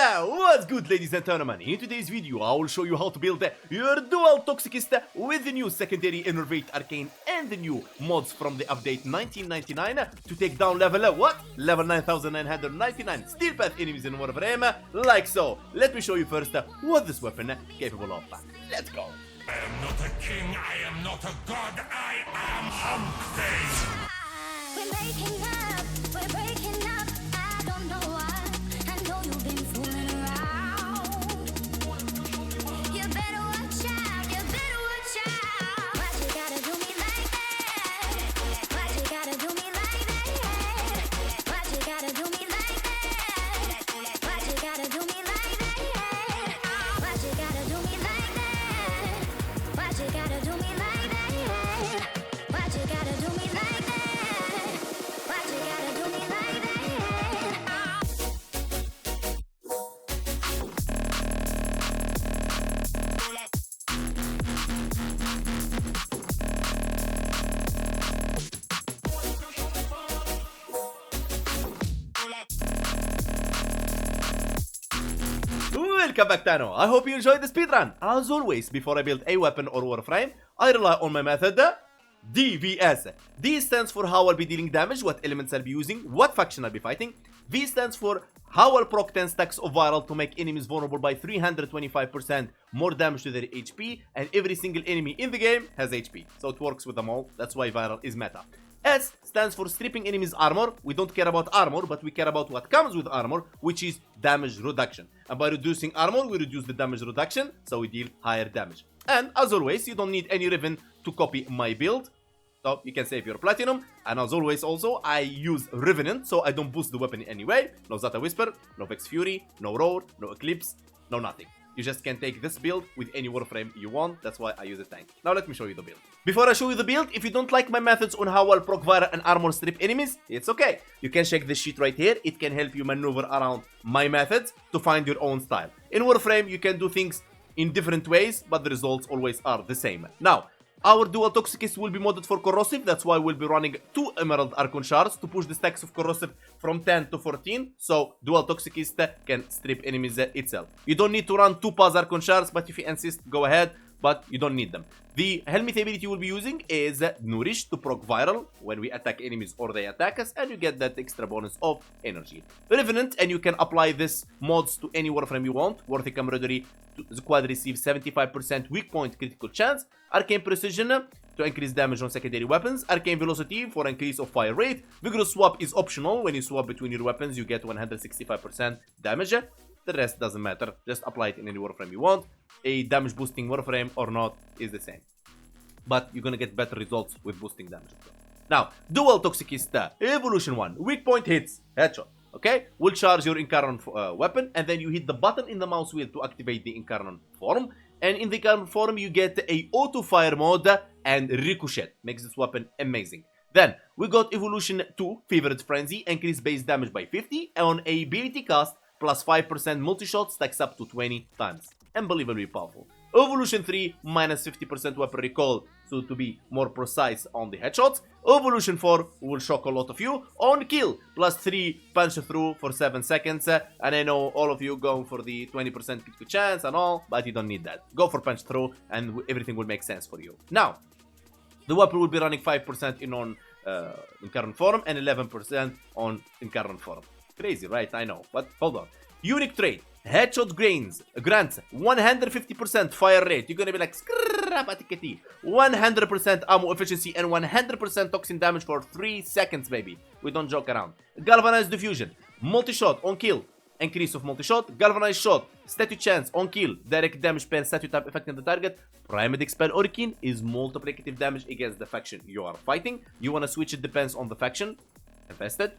What's good, ladies and gentlemen? In today's video, I will show you how to build your dual Toxocyst with the new secondary Enervate Arcane and the new mods from the update 1999 to take down level Level 9999 Steel Path enemies in Warframe, like so. Let me show you first what this weapon capable of. Let's go. I am not a king, I am not a god, I am Humphrey! We're breaking up, we're breaking up. I don't know why. I know you've been fooling around. You better watch out, you better watch out. Why you gotta do me like that? Why you gotta do me like that? Why you gotta do me like that? Why you gotta do me like that? Why you gotta do me like that? Why you gotta do me like that? Why you gotta do me like that? Why you gotta do me like that? Welcome back, Tano. I hope you enjoyed the speedrun. As always, before I build a weapon or warframe, I rely on my method, DVS. D stands for how I'll be dealing damage, what elements I'll be using, what faction I'll be fighting. V stands for how I'll proc 10 stacks of viral to make enemies vulnerable by 325% more damage to their HP, and every single enemy in the game has HP, so it works with them all. That's why viral is meta. S stands for stripping enemies armor. We don't care about armor, but we care about what comes with armor, which is damage reduction. And by reducing armor, we reduce the damage reduction, so we deal higher damage. And as always, you don't need any Riven to copy my build, so you can save your platinum. And as always also, I use Revenant, so I don't boost the weapon in any way. No Zata Whisper, no Vex Fury, no Roar, no Eclipse, no nothing. You just can take this build with any Warframe you want. That's why I use a tank. Now let me show you the build. Before I show you the build, if you don't like my methods on how I'll proc viral and armor strip enemies, it's okay. You can check this sheet right here. It can help you maneuver around my methods to find your own style. In Warframe, you can do things in different ways, but the results always are the same. Now, our dual Toxocyst will be modded for corrosive. That's why we'll be running 2 emerald archon shards to push the stacks of corrosive from 10 to 14, so dual Toxocyst can strip enemies itself. You don't need to run 2 pause archon shards, but if you insist, go ahead, but you don't need them. The helmet ability we'll be using is Nourish to proc viral when we attack enemies or they attack us, and you get that extra bonus of energy. Revenant, and you can apply this mods to any Warframe you want. Worthy Camaraderie, the squad receives 75% weak point critical chance. Arcane Precision to increase damage on secondary weapons. Arcane Velocity for increase of fire rate. Vigorous Swap is optional. When you swap between your weapons, you get 165% damage. The rest doesn't matter. Just apply it in any Warframe you want. A damage boosting Warframe or not is the same. But you're gonna get better results with boosting damage. Now, dual Toxocyst Evolution 1. Weak point hits. Headshot. Okay? Will charge your Incarnon weapon, and then you hit the button in the mouse wheel to activate the Incarnon form. And in the Incarnon form, you get a auto fire mode and ricochet. Makes this weapon amazing. Then, we got Evolution 2, Fevered Frenzy, increase base damage by 50, and on ability cast, plus 5% multi-shot stacks up to 20 times. Unbelievably powerful. Evolution 3, minus 50% weapon recall, so to be more precise on the headshots. Evolution 4 will shock a lot of you. On kill, plus 3 punch through for 7 seconds. And I know all of you going for the 20% critical chance and all, but you don't need that. Go for punch through and everything will make sense for you. Now, the weapon will be running 5% in current form and 11% on in current form. Crazy, right? I know, but hold on. Unique trait. Headshot grants 150% fire rate. You're gonna be like 100% ammo efficiency and 100% toxin damage for 3 seconds, baby. We don't joke around. Galvanized diffusion. Multi-shot on kill. Increase of multi-shot. Galvanized shot. Statue chance on kill. Direct damage per statue type affecting the target. Primedic spell Orichin is multiplicative damage against the faction you are fighting. You wanna switch it, depends on the faction. Infested.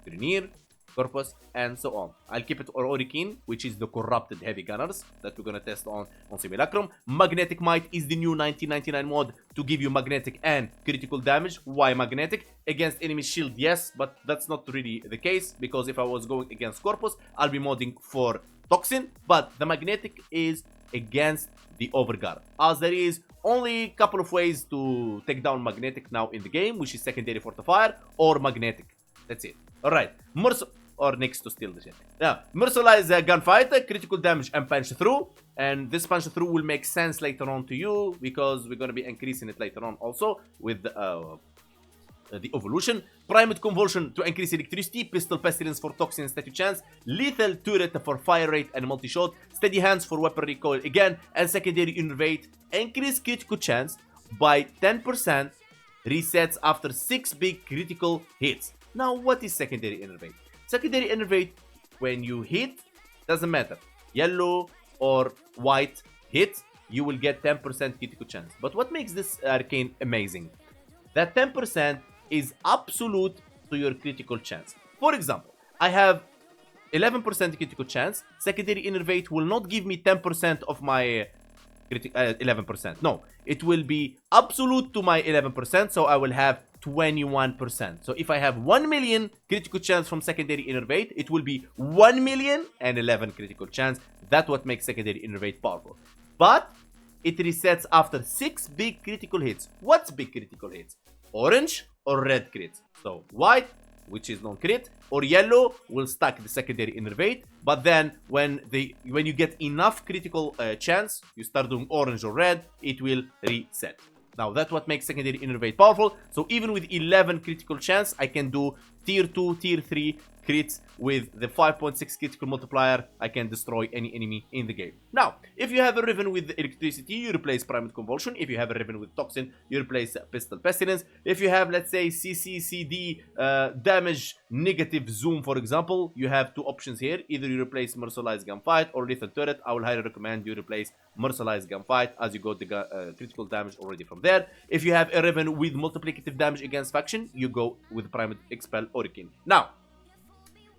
Grenier. Corpus, and so on. I'll keep it Orichin, which is the corrupted heavy gunners that we're gonna test on Simulacrum. Magnetic Might is the new 1999 mod to give you magnetic and critical damage. Why magnetic? Against enemy shield, yes, but that's not really the case, because if I was going against Corpus, I'll be modding for Toxin, but the magnetic is against the Overguard, as there is only a couple of ways to take down magnetic now in the game, which is secondary fortifier or magnetic. That's it. Alright, or next to steal the shit. Now, Merciless gunfight, critical damage and punch through. And this punch through will make sense later on to you because we're going to be increasing it later on also with the evolution. Primed Convulsion to increase electricity, Pistol Pestilence for toxin and statue chance, Lethal Turret for fire rate and multi-shot, Steady Hands for weapon recoil again, and Secondary Innervate increase critical chance by 10%, resets after 6 big critical hits. Now what is Secondary Innervate? Secondary Innervate, when you hit, doesn't matter, yellow or white hit, you will get 10% critical chance. But what makes this arcane amazing? That 10% is absolute to your critical chance. For example, I have 11% critical chance. Secondary Innervate will not give me 10% of my 11%. No, it will be absolute to my 11%, so I will have 21%. So if I have 1 million critical chance from Secondary Innervate, it will be 1 million and 11 critical chance. That's what makes Secondary Innervate powerful. But it resets after 6 big critical hits. What's big critical hits? Orange or red crits. So white, which is non-crit, or yellow will stack the Secondary Innervate. But then when you get enough critical chance, you start doing orange or red, it will reset. Now that's what makes Secondary Innervate powerful. So even with 11 critical chance, I can do tier 2, tier 3 crits with the 5.6 critical multiplier. I can destroy any enemy in the game. Now, if you have a Riven with electricity, you replace Primed Convulsion. If you have a Riven with Toxin, you replace Pistol Pestilence. If you have, let's say, CCCD damage negative zoom, for example, you have two options here. Either you replace Merciless Gunfight or Lethal Turret. I will highly recommend you replace Merciless Gunfight as you got the critical damage already from there. If you have a Riven with multiplicative damage against faction, you go with Primed Expel Hurricane. Now,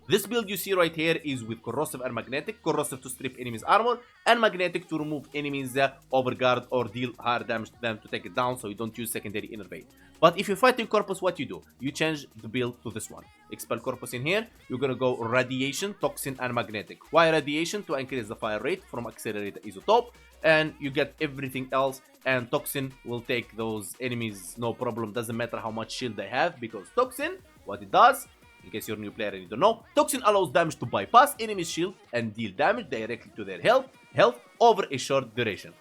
this build you see right here is with Corrosive and Magnetic. Corrosive to strip enemies' armor, and Magnetic to remove enemies' overguard or deal hard damage to them to take it down, so you don't use Secondary Innervate. But if you're fighting Corpus, what you do? You change the build to this one. Expel Corpus in here, you're gonna go Radiation, Toxin, and Magnetic. Why Radiation? To increase the fire rate from Accelerated Isotope, and you get everything else, and Toxin will take those enemies, no problem, doesn't matter how much shield they have, because Toxin, what it does, in case you're a new player and you don't know, Toxin allows damage to bypass enemy's shield and deal damage directly to their health over a short duration.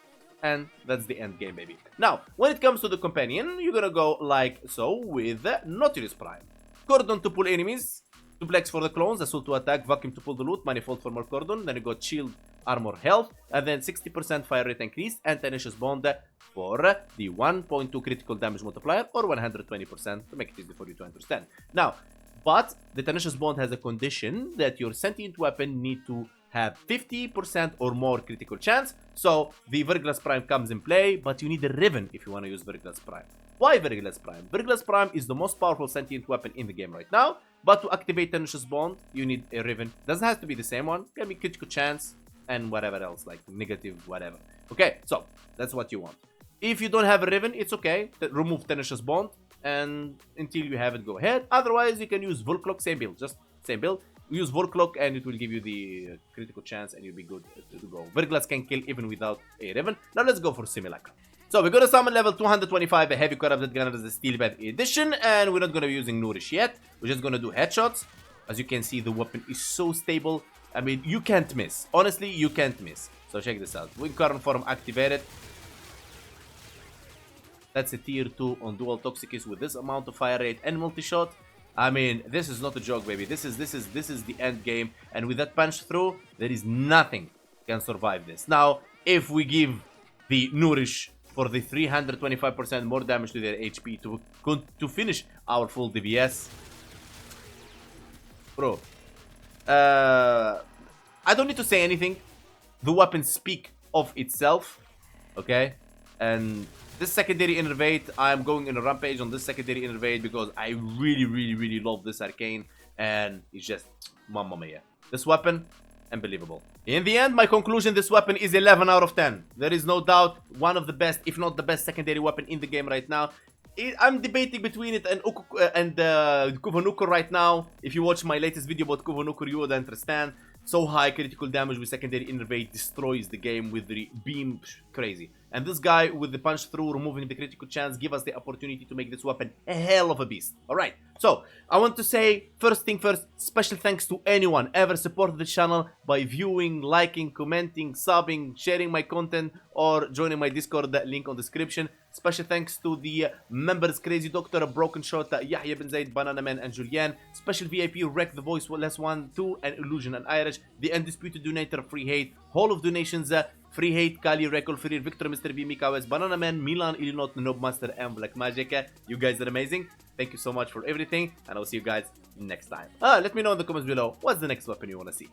And that's the end game, baby. Now, when it comes to the companion, you're gonna go like so with Nautilus Prime. Cordon to pull enemies, Duplex for the clones, Assault to attack, Vacuum to pull the loot, Manifold for more Cordon, then you got Shield, Armor, Health, and then 60% fire rate increase, and Tenacious Bond for the 1.2 critical damage multiplier, or 120% to make it easy for you to understand. Now, but the Tenacious Bond has a condition that your sentient weapon need to have 50% or more critical chance. So the Verglas Prime comes in play, but you need a Riven if you want to use Verglas Prime. Why Verglas Prime? Verglas Prime is the most powerful sentient weapon in the game right now, but to activate Tenacious Bond, you need a Riven. Doesn't have to be the same one, can be critical chance and whatever else, like negative whatever. Okay, so that's what you want. If you don't have a Riven, it's okay, remove Tenacious Bond, and until you have it, go ahead. Otherwise, you can use Volclock, same build, just same build. Use Volclock and it will give you the critical chance and you'll be good to go. Verglas can kill even without a Riven. Now let's go for Simulacrum. So we're gonna summon level 225 a Heavy Corrupted Gunner as a Steel Bed Edition, and we're not gonna be using Nourish yet. We're just gonna do headshots. As you can see, the weapon is so stable. I mean, you can't miss. Honestly, you can't miss. So check this out. Wing Current Form activated. That's a tier 2 on dual Toxocyst with this amount of fire rate and multi-shot. I mean, this is not a joke, baby. This is the end game, and with that punch through, there is nothing can survive this. Now, if we give the Nourish for the 325% more damage to their HP to finish our full DVS, bro, I don't need to say anything. The weapons speak of itself, okay? And this Secondary Innervate, I'm going in a rampage on this Secondary Innervate because I really love this arcane, and it's just mamma mia. This weapon, unbelievable. In the end, my conclusion, this weapon is 11 out of 10. There is no doubt one of the best, if not the best secondary weapon in the game right now. I'm debating between it and Kuvanukur right now. If you watch my latest video about Kuvanukur, you would understand. So high critical damage with Secondary Innervate destroys the game with the beam. Crazy. And this guy with the punch through, removing the critical chance, give us the opportunity to make this weapon a hell of a beast. Alright, so I want to say, first thing first, special thanks to anyone ever supported the channel by viewing, liking, commenting, subbing, sharing my content, or joining my Discord, link on description. Special thanks to the members Crazy Doctor, Broken Shot, Yahya Ben Zaid, Banana Man, and Julian. Special VIP Wreck the Voice, Less 1, 2, and Illusion and Irish. The Undisputed Donator, Free Hate. Whole of donations, Free Hate, Kali, Rekol, Free, Victor, Mr. B, Mika West, Banana Man, Milan, Illinois, Noob Master, and Black Magic. You guys are amazing. Thank you so much for everything, and I'll see you guys next time. Let me know in the comments below what's the next weapon you want to see.